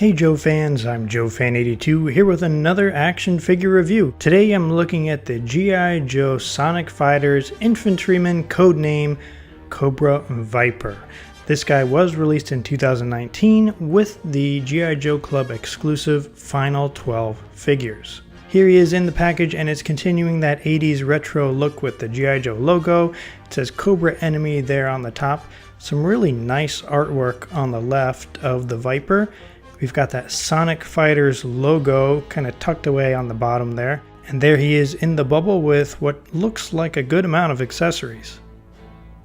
Hey Joe fans, I'm JoeFan82 here with another action figure review. Today I'm looking at the G.I. Joe Sonic Fighters Infantryman codename Cobra Viper. This guy was released in 2019 with the G.I. Joe Club exclusive Final 12 figures. Here he is in the package, and it's continuing that 80s retro look with the G.I. Joe logo. It says Cobra Enemy there on the top. Some really nice artwork on the left of the Viper. We've got that Sonic Fighters logo kind of tucked away on the bottom there. And there he is in the bubble with what looks like a good amount of accessories.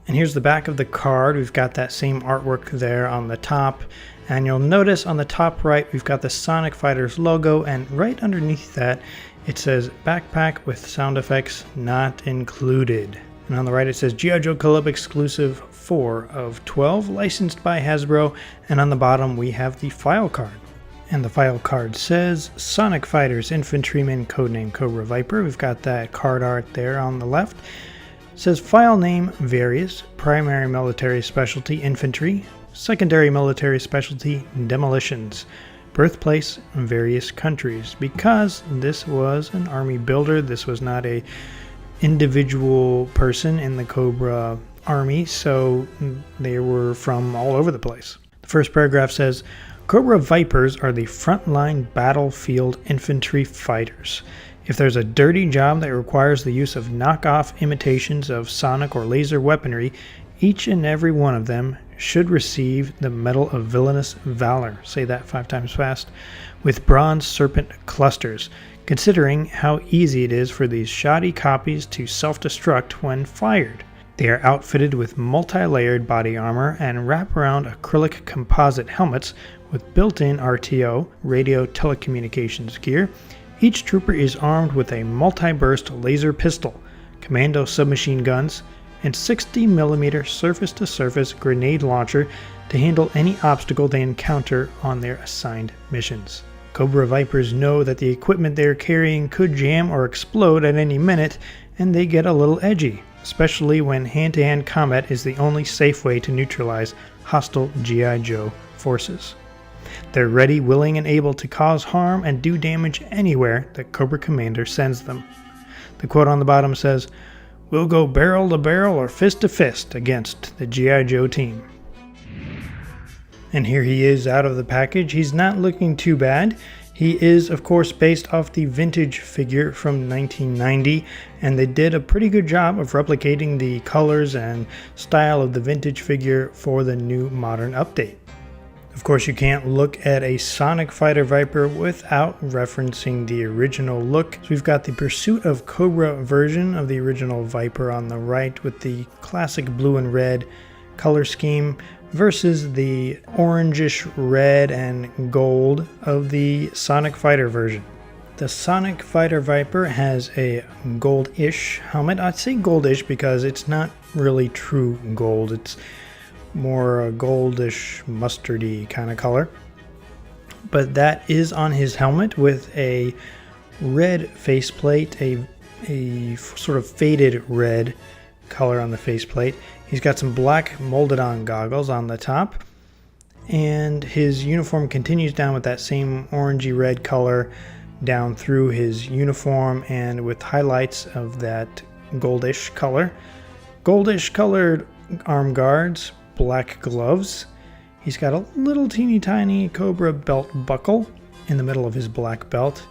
And here's the back of the card. We've got that same artwork there on the top. And you'll notice on the top right, we've got the Sonic Fighters logo. And right underneath that, it says backpack with sound effects not included. And on the right it says G.I. Joe Club exclusive 4 of 12, licensed by Hasbro, and on the bottom we have the file card. And the file card says Sonic Fighters Infantryman codename Cobra Viper. We've got that card art there on the left. It says file name various, primary military specialty infantry, secondary military specialty demolitions, birthplace various countries. Because this was an army builder, this was not a individual person in the Cobra army, so they were from all over the place. The first paragraph says, Cobra Vipers are the frontline battlefield infantry fighters. If there's a dirty job that requires the use of knockoff imitations of sonic or laser weaponry, each and every one of them should receive the Medal of Villainous Valor, say that 5 times fast, with bronze serpent clusters, considering how easy it is for these shoddy copies to self-destruct when fired. They are outfitted with multi-layered body armor and wraparound acrylic composite helmets with built-in RTO, radio telecommunications gear. Each trooper is armed with a multi-burst laser pistol, commando submachine guns, and 60mm surface-to-surface grenade launcher to handle any obstacle they encounter on their assigned missions. Cobra Vipers know that the equipment they are carrying could jam or explode at any minute, and they get a little edgy, especially when hand-to-hand combat is the only safe way to neutralize hostile G.I. Joe forces. They're ready, willing, and able to cause harm and do damage anywhere the Cobra Commander sends them. The quote on the bottom says, "We'll go barrel to barrel or fist to fist against the G.I. Joe team." And here he is out of the package. He's not looking too bad. He is, of course, based off the vintage figure from 1990, and they did a pretty good job of replicating the colors and style of the vintage figure for the new modern update. Of course, you can't look at a Sonic Fighter Viper without referencing the original look. So we've got the Pursuit of Cobra version of the original Viper on the right with the classic blue and red color scheme versus the orangish red and gold of the Sonic Fighter version. The Sonic Fighter Viper has a goldish helmet. I'd say goldish because it's not really true gold. It's more a goldish mustardy kind of color. But that is on his helmet with a red faceplate, a sort of faded red color on the faceplate. He's got some black molded on goggles on the top, and his uniform continues down with that same orangey red color down through his uniform and with highlights of that goldish color. Goldish colored arm guards, black gloves. He's got a little teeny tiny Cobra belt buckle in the middle of his black belt,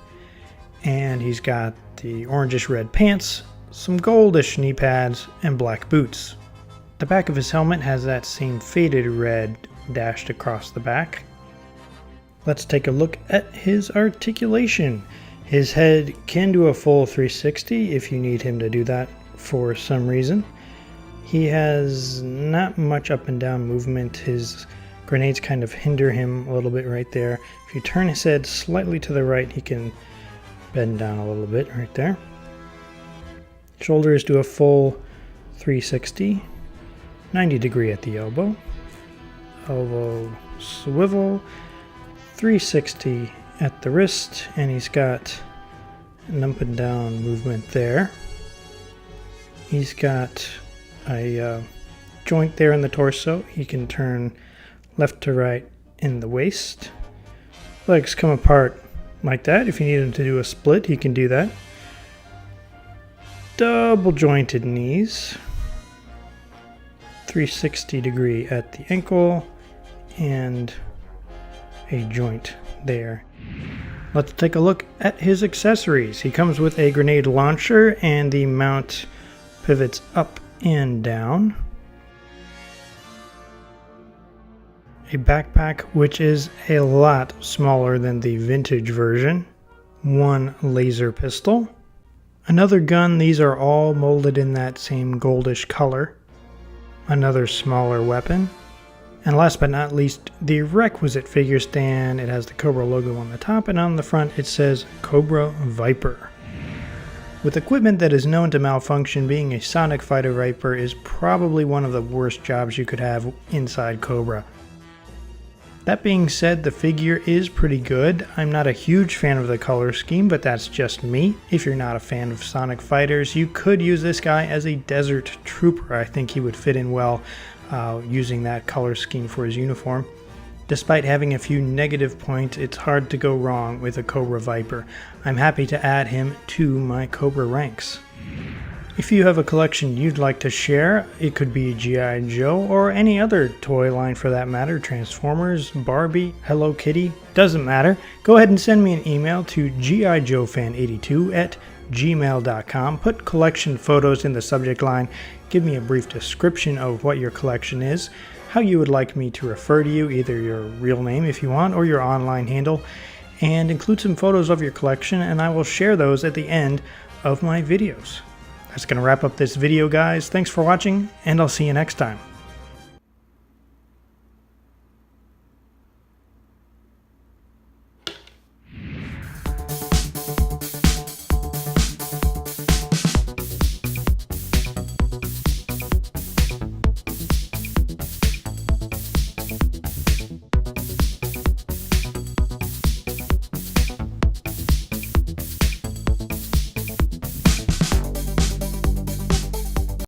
and he's got the orangish red pants, some goldish knee pads, and black boots. The back of his helmet has that same faded red dashed across the back. Let's take a look at his articulation. His head can do a full 360 if you need him to do that for some reason. He has not much up and down movement. His grenades kind of hinder him a little bit right there. If you turn his head slightly to the right, he can bend down a little bit right there. Shoulders do a full 360, 90 degree at the elbow. Elbow swivel, 360 at the wrist, and he's got an up and down movement there. He's got a joint there in the torso. He can turn left to right in the waist. Legs come apart like that. If you need him to do a split, he can do that. Double jointed knees. 360 degree at the ankle and a joint there. Let's take a look at his accessories. He comes with a grenade launcher and the mount pivots up and down. A backpack which is a lot smaller than the vintage version. One laser pistol. Another gun. These are all molded in that same goldish color. Another smaller weapon. And last but not least, the requisite figure stand. It has the Cobra logo on the top, and on the front it says Cobra Viper. With equipment that is known to malfunction, being a Sonic Fighter Viper is probably one of the worst jobs you could have inside Cobra. That being said, the figure is pretty good. I'm not a huge fan of the color scheme, but that's just me. If you're not a fan of Sonic Fighters, you could use this guy as a Desert Trooper. I think he would fit in well using that color scheme for his uniform. Despite having a few negative points, it's hard to go wrong with a Cobra Viper. I'm happy to add him to my Cobra ranks. If you have a collection you'd like to share, it could be G.I. Joe or any other toy line for that matter, Transformers, Barbie, Hello Kitty, doesn't matter. Go ahead and send me an email to gijoefan82@gmail.com. Put collection photos in the subject line. Give me a brief description of what your collection is, how you would like me to refer to you, either your real name if you want or your online handle, and include some photos of your collection, and I will share those at the end of my videos. That's going to wrap up this video, guys. Thanks for watching, and I'll see you next time.